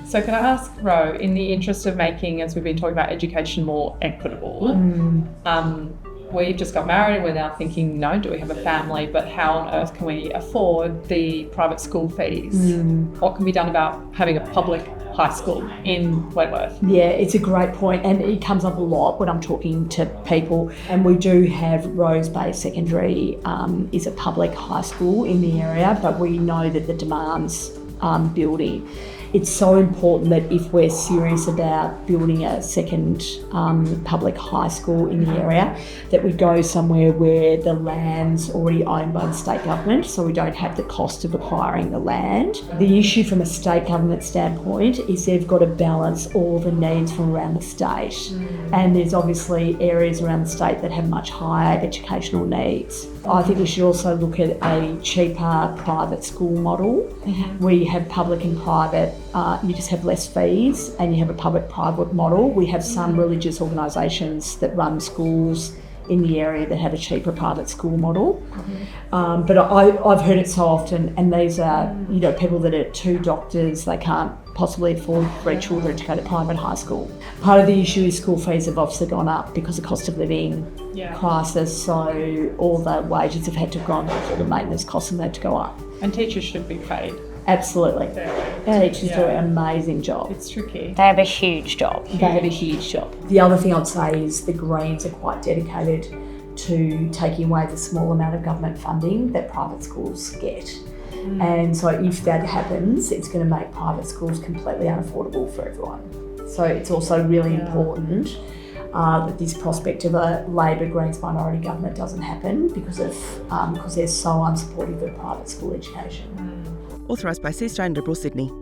So can I ask, Ro, in the interest of making, as we've been talking about, education more equitable, we just got married and we're now thinking, do we have a family, but how on earth can we afford the private school fees? What can be done about having a public high school in Wentworth? Yeah, it's a great point, and it comes up a lot when I'm talking to people. And we do have Rose Bay Secondary is a public high school in the area, but we know that the demand's building. It's so important that if we're serious about building a second public high school in the area, that we go somewhere where the land's already owned by the state government, so we don't have the cost of acquiring the land. The issue from a state government standpoint is they've got to balance all the needs from around the state. And there's obviously areas around the state that have much higher educational needs. I think we should also look at a cheaper private school model. We have public and private, you just have less fees, and you have a public-private model. We have some religious organisations that run schools in the area that have a cheaper private school model. But I've heard it so often, and these are people that are two doctors, they can't possibly afford for their children to go to private high school. Part of the issue is school fees have obviously gone up because of cost of living crisis, so all the wages have had to go on, all the maintenance costs have had to go up. And teachers should be paid. Absolutely. Our teachers do an amazing job. It's tricky. They have a huge job. They have a huge job. The other thing I'd say is the Greens are quite dedicated to taking away the small amount of government funding that private schools get. And so if that happens, it's going to make private schools completely unaffordable for everyone. So it's also really important that this prospect of a Labor Greens minority government doesn't happen because they're so unsupportive of private school education. Authorised by C. Australian Liberal Sydney.